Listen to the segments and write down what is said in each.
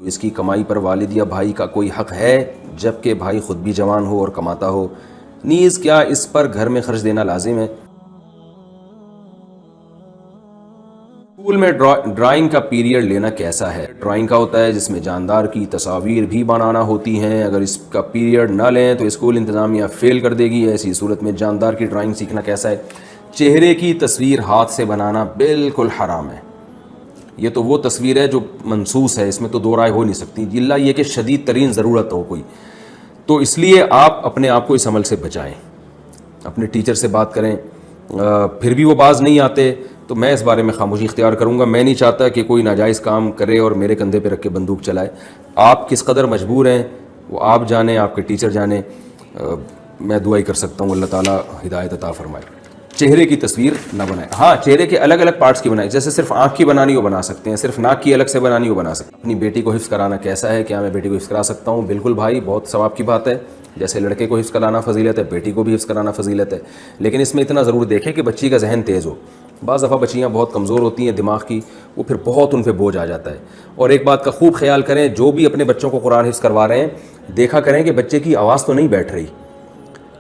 تو اس کی کمائی پر والد یا بھائی کا کوئی حق ہے جبکہ بھائی خود بھی جوان ہو اور کماتا ہو؟ نیز کیا اس پر گھر میں خرچ دینا لازم ہے؟ اسکول میں ڈرائنگ کا پیریڈ لینا کیسا ہے؟ ڈرائنگ کا ہوتا ہے جس میں جاندار کی تصاویر بھی بنانا ہوتی ہیں، اگر اس کا پیریڈ نہ لیں تو اسکول انتظامیہ فیل کر دے گی، ایسی صورت میں جاندار کی ڈرائنگ سیکھنا کیسا ہے؟ چہرے کی تصویر ہاتھ سے بنانا بالکل حرام ہے، یہ تو وہ تصویر ہے جو منسوس ہے، اس میں تو دو رائے ہو نہیں سکتی، اللہ یہ کہ شدید ترین ضرورت ہو کوئی، تو اس لیے آپ اپنے آپ کو اس عمل سے بچائیں، اپنے ٹیچر سے بات کریں، پھر بھی وہ باز نہیں آتے تو میں اس بارے میں خاموشی اختیار کروں گا۔ میں نہیں چاہتا کہ کوئی ناجائز کام کرے اور میرے کندھے پہ رکھ کے بندوق چلائے، آپ کس قدر مجبور ہیں وہ آپ جانیں، آپ کے ٹیچر جانیں، میں دعا ہی کر سکتا ہوں اللہ تعالیٰ ہدایت عطا فرمائے۔ چہرے کی تصویر نہ بنائیں، ہاں چہرے کے الگ الگ پارٹس کی بنائیں، جیسے صرف آنکھ کی بنانی ہو بنا سکتے ہیں، صرف ناک کی الگ سے بنانی ہو بنا سکتے ہیں۔ اپنی بیٹی کو حفظ کرانا کیسا ہے؟ کیا میں بیٹی کو حفظ کرا سکتا ہوں؟ بالکل بھائی، بہت ثواب کی بات ہے، جیسے لڑکے کو حفظ کرانا فضیلت ہے، بیٹی کو بھی حفظ کرانا فضیلت ہے، لیکن اس میں اتنا ضرور دیکھیں کہ بچی کا ذہن تیز ہو۔ بعض دفعہ بچیاں بہت کمزور ہوتی ہیں دماغ کی، وہ پھر بہت ان پہ بوجھ آ جاتا ہے۔ اور ایک بات کا خوب خیال کریں، جو بھی اپنے بچوں کو قرآن حفظ کروا رہے ہیں دیکھا کریں کہ بچے کی آواز تو نہیں بیٹھ رہی،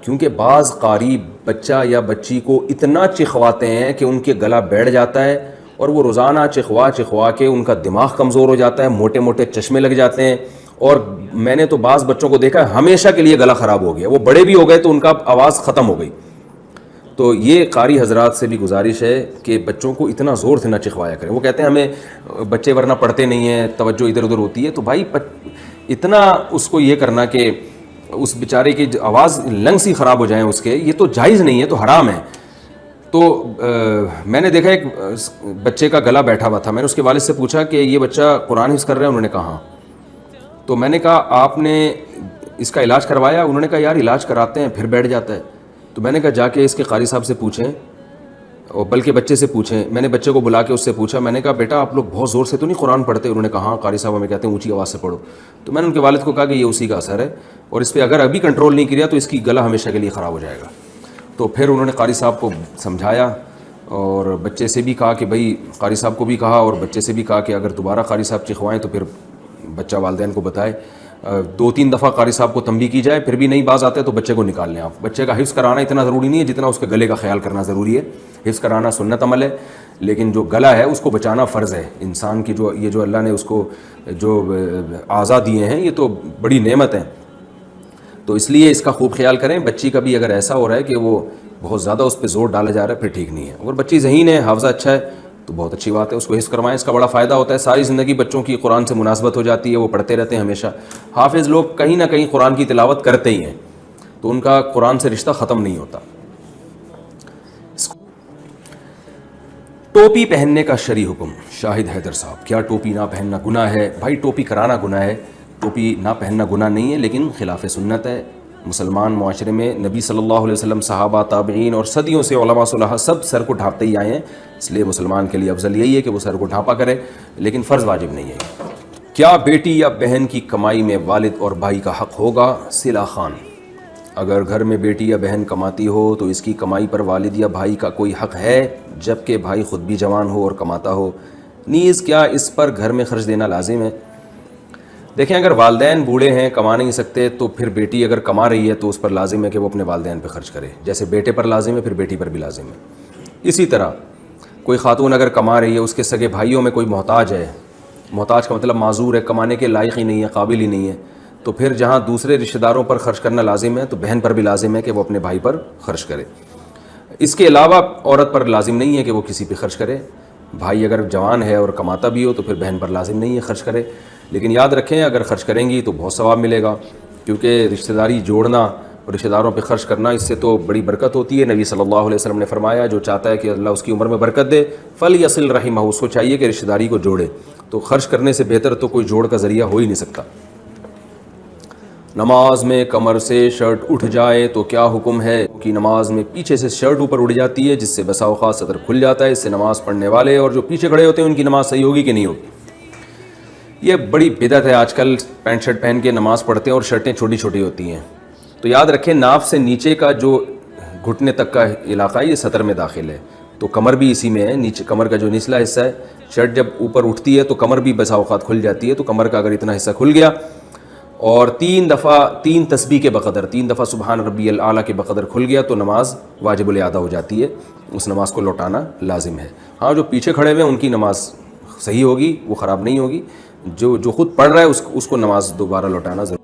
کیونکہ بعض قاری بچہ یا بچی کو اتنا چخواتے ہیں کہ ان کے گلا بیٹھ جاتا ہے، اور وہ روزانہ چخوا کے ان کا دماغ کمزور ہو جاتا ہے، موٹے موٹے چشمے لگ جاتے ہیں، اور میں نے تو بعض بچوں کو دیکھا ہے ہمیشہ کے لیے گلا خراب ہو گیا، وہ بڑے بھی ہو گئے تو ان کا آواز ختم ہو گئی۔ تو یہ قاری حضرات سے بھی گزارش ہے کہ بچوں کو اتنا زور سے نہ چخوایا کریں۔ وہ کہتے ہیں ہمیں بچے ورنہ پڑھتے نہیں ہیں، توجہ ادھر ادھر ہوتی ہے، تو بھائی اتنا اس کو یہ کرنا کہ اس بیچارے کی آواز لنگس ہی خراب ہو جائیں اس کے، یہ تو جائز نہیں ہے، تو حرام ہے۔ تو میں نے دیکھا ایک بچے کا گلا بیٹھا ہوا تھا، میں نے اس کے والد سے پوچھا کہ یہ بچہ قرآن حفظ کر رہا ہے؟ انہوں نے کہا ہاں۔ تو میں نے کہا آپ نے اس کا علاج کروایا؟ انہوں نے کہا یار علاج کراتے ہیں پھر بیٹھ جاتا ہے۔ تو میں نے کہا جا کے اس کے قاری صاحب سے پوچھیں، اور بلکہ بچے سے پوچھیں۔ میں نے بچے کو بلا کے اس سے پوچھا، میں نے کہا بیٹا آپ لوگ بہت زور سے تو نہیں قرآن پڑھتے؟ انہوں نے کہا ہاں قاری صاحب ہمیں کہتے ہیں اونچی آواز سے پڑھو۔ تو میں نے ان کے والد کو کہا کہ یہ اسی کا اثر ہے، اور اس پہ اگر ابھی کنٹرول نہیں کیا تو اس کی گلا ہمیشہ کے لیے خراب ہو جائے گا۔ تو پھر انہوں نے قاری صاحب کو سمجھایا، اور بچے سے بھی کہا کہ بھائی، قاری صاحب کو بھی کہا اور بچے سے بھی کہا کہ اگر دوبارہ قاری صاحب چکھوائیں تو پھر بچہ والدین کو بتائے، 2-3 دفعہ قاری صاحب کو تنبیہ کی جائے، پھر بھی نہیں باز آتے تو بچے کو نکال لیں آپ۔ بچے کا حفظ کرانا اتنا ضروری نہیں ہے جتنا اس کے گلے کا خیال کرنا ضروری ہے۔ حفظ کرانا سنت عمل ہے، لیکن جو گلا ہے اس کو بچانا فرض ہے۔ انسان کی جو اللہ نے اس کو جو اعضاء دیے ہیں یہ تو بڑی نعمت ہے، تو اس لیے اس کا خوب خیال کریں۔ بچی کا بھی اگر ایسا ہو رہا ہے کہ وہ بہت زیادہ اس پہ زور ڈالا جا رہا ہے پھر ٹھیک نہیں ہے۔ اگر بچی ذہین ہے، حافظہ اچھا ہے تو بہت اچھی بات ہے، اس کو حفظ کروائیں، اس کا بڑا فائدہ ہوتا ہے۔ ساری زندگی بچوں کی قرآن سے مناسبت ہو جاتی ہے، وہ پڑھتے رہتے ہیں ہمیشہ۔ حافظ لوگ کہیں نہ کہیں قرآن کی تلاوت کرتے ہی ہیں، تو ان کا قرآن سے رشتہ ختم نہیں ہوتا۔ ٹوپی پہننے کا شرعی حکم، شاہد حیدر صاحب، کیا ٹوپی نہ پہننا گناہ ہے؟ بھائی ٹوپی کرانا گناہ ہے، ٹوپی نہ پہننا گناہ نہیں ہے، لیکن خلاف سنت ہے۔ مسلمان معاشرے میں نبی صلی اللہ علیہ وسلم، صحابہ، تابعین اور صدیوں سے علماء صلحاء سب سر کو ڈھانپتے ہی آئے ہیں، اس لیے مسلمان کے لیے افضل یہی ہے کہ وہ سر کو ڈھانپا کرے، لیکن فرض واجب نہیں ہے۔ کیا بیٹی یا بہن کی کمائی میں والد اور بھائی کا حق ہوگا؟ صلہ خان، اگر گھر میں بیٹی یا بہن کماتی ہو تو اس کی کمائی پر والد یا بھائی کا کوئی حق ہے جبکہ بھائی خود بھی جوان ہو اور کماتا ہو؟ نیز کیا اس پر گھر میں خرچ دینا لازم ہے؟ دیکھیں اگر والدین بوڑھے ہیں، کما نہیں سکتے، تو پھر بیٹی اگر کما رہی ہے تو اس پر لازم ہے کہ وہ اپنے والدین پہ خرچ کرے، جیسے بیٹے پر لازم ہے پھر بیٹی پر بھی لازم ہے۔ اسی طرح کوئی خاتون اگر کما رہی ہے، اس کے سگے بھائیوں میں کوئی محتاج ہے، محتاج کا مطلب معذور ہے، کمانے کے لائق ہی نہیں ہے، قابل ہی نہیں ہے، تو پھر جہاں دوسرے رشتہ داروں پر خرچ کرنا لازم ہے تو بہن پر بھی لازم ہے کہ وہ اپنے بھائی پر خرچ کرے۔ اس کے علاوہ عورت پر لازم نہیں ہے کہ وہ کسی پہ خرچ کرے۔ بھائی اگر جوان ہے اور کماتا بھی ہو تو پھر بہن پر لازم نہیں ہے خرچ کرے، لیکن یاد رکھیں اگر خرچ کریں گی تو بہت ثواب ملے گا، کیونکہ رشتہ داری جوڑنا اور رشتہ داروں پہ خرچ کرنا اس سے تو بڑی برکت ہوتی ہے۔ نبی صلی اللہ علیہ وسلم نے فرمایا جو چاہتا ہے کہ اللہ اس کی عمر میں برکت دے فلیصل رحمہ، اس کو چاہیے کہ رشتہ داری کو جوڑے، تو خرچ کرنے سے بہتر تو کوئی جوڑ کا ذریعہ ہو ہی نہیں سکتا۔ نماز میں کمر سے شرٹ اٹھ جائے تو کیا حکم ہے؟ کہ نماز میں پیچھے سے شرٹ اوپر اڑ جاتی ہے جس سے بسا اوقات صدر کھل جاتا ہے، اس سے نماز پڑھنے والے اور جو پیچھے کھڑے ہوتے ہیں ان کی نماز صحیح ہوگی کہ نہیں ہوگی؟ یہ بڑی بدعت ہے، آج کل پینٹ شرٹ پہن کے نماز پڑھتے ہیں اور شرٹیں چھوٹی چھوٹی ہوتی ہیں، تو یاد رکھیں ناف سے نیچے کا جو گھٹنے تک کا علاقہ ہے یہ سطر میں داخل ہے، تو کمر بھی اسی میں ہے، نیچے کمر کا جو نچلا حصہ ہے، شرٹ جب اوپر اٹھتی ہے تو کمر بھی بسا اوقات کھل جاتی ہے، تو کمر کا اگر اتنا حصہ کھل گیا اور 3 دفعہ 3 تسبیح کے بقدر 3 دفعہ سبحان ربی الاعلیٰ کے بقدر کھل گیا تو نماز واجب الادا ہو جاتی ہے، اس نماز کو لوٹانا لازم ہے۔ ہاں جو پیچھے کھڑے ہوئے ہیں ان کی نماز صحیح ہوگی، وہ خراب نہیں ہوگی، جو خود پڑھ رہا ہے اس کو نماز دوبارہ لوٹانا ضرور